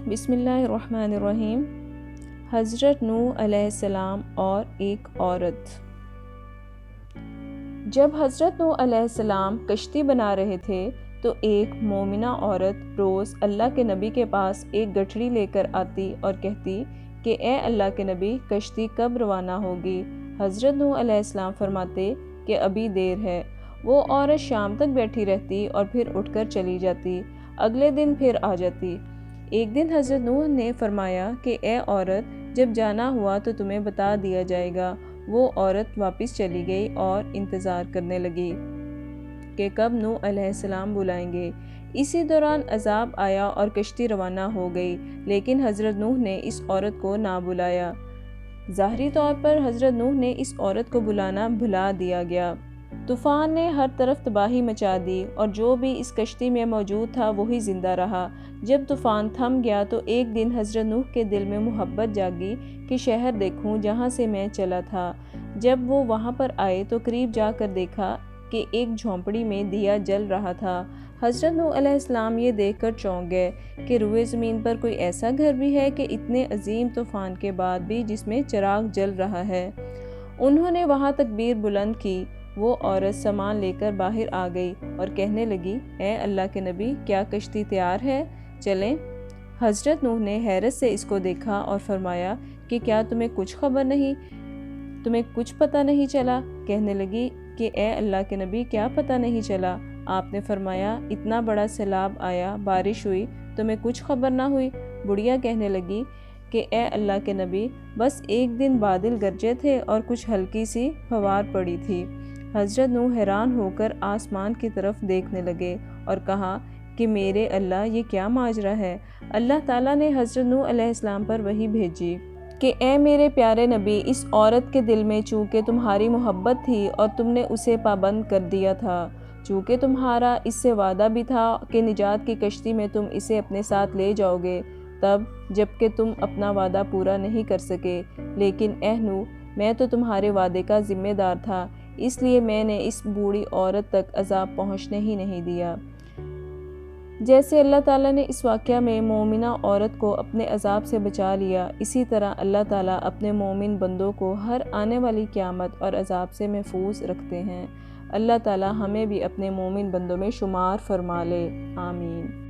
بسم اللہ الرحمن الرحیم۔ حضرت نوح علیہ السلام اور ایک عورت۔ جب حضرت نوح علیہ السلام کشتی بنا رہے تھے تو ایک مومنہ عورت روز اللہ کے نبی کے پاس ایک گٹھڑی لے کر آتی اور کہتی کہ اے اللہ کے نبی، کشتی کب روانہ ہوگی؟ حضرت نوح علیہ السلام فرماتے کہ ابھی دیر ہے۔ وہ عورت شام تک بیٹھی رہتی اور پھر اٹھ کر چلی جاتی، اگلے دن پھر آ جاتی۔ ایک دن حضرت نوح نے فرمایا کہ اے عورت، جب جانا ہوا تو تمہیں بتا دیا جائے گا۔ وہ عورت واپس چلی گئی اور انتظار کرنے لگی کہ کب نوح علیہ السلام بلائیں گے۔ اسی دوران عذاب آیا اور کشتی روانہ ہو گئی، لیکن حضرت نوح نے اس عورت کو نہ بلایا۔ ظاہری طور پر حضرت نوح نے اس عورت کو بلانا بھلا دیا گیا۔ طوفان نے ہر طرف تباہی مچا دی اور جو بھی اس کشتی میں موجود تھا وہی زندہ رہا۔ جب طوفان تھم گیا تو ایک دن حضرت نوح کے دل میں محبت جاگی کہ شہر دیکھوں جہاں سے میں چلا تھا۔ جب وہ وہاں پر آئے تو قریب جا کر دیکھا کہ ایک جھونپڑی میں دیا جل رہا تھا۔ حضرت نوح علیہ السلام یہ دیکھ کر چونک گئے کہ روئے زمین پر کوئی ایسا گھر بھی ہے کہ اتنے عظیم طوفان کے بعد بھی جس میں چراغ جل رہا ہے۔ انہوں نے وہاں تکبیر بلند کی۔ وہ عورت سامان لے کر باہر آ گئی اور کہنے لگی، اے اللہ کے نبی، کیا کشتی تیار ہے؟ چلیں۔ حضرت نوح نے حیرت سے اس کو دیکھا اور فرمایا کہ کیا تمہیں کچھ خبر نہیں؟ تمہیں کچھ پتہ نہیں چلا؟ کہنے لگی کہ اے اللہ کے نبی، کیا پتہ نہیں چلا؟ آپ نے فرمایا، اتنا بڑا سیلاب آیا، بارش ہوئی، تمہیں کچھ خبر نہ ہوئی؟ بڑھیا کہنے لگی کہ اے اللہ کے نبی، بس ایک دن بادل گرجے تھے اور کچھ ہلکی سی فوار پڑی تھی۔ حضرت نوح حیران ہو کر آسمان کی طرف دیکھنے لگے اور کہا کہ میرے اللہ، یہ کیا ماجرا ہے؟ اللہ تعالیٰ نے حضرت نوح علیہ السلام پر وحی بھیجی کہ اے میرے پیارے نبی، اس عورت کے دل میں چونکہ تمہاری محبت تھی اور تم نے اسے پابند کر دیا تھا، چونکہ تمہارا اس سے وعدہ بھی تھا کہ نجات کی کشتی میں تم اسے اپنے ساتھ لے جاؤ گے، تب جب کہ تم اپنا وعدہ پورا نہیں کر سکے۔ لیکن اے نوح، میں تو تمہارے وعدے کا ذمہ دار تھا، اس لیے میں نے اس بوڑھی عورت تک عذاب پہنچنے ہی نہیں دیا۔ جیسے اللہ تعالیٰ نے اس واقعہ میں مومنہ عورت کو اپنے عذاب سے بچا لیا، اسی طرح اللہ تعالیٰ اپنے مومن بندوں کو ہر آنے والی قیامت اور عذاب سے محفوظ رکھتے ہیں۔ اللہ تعالیٰ ہمیں بھی اپنے مومن بندوں میں شمار فرما لے، آمین۔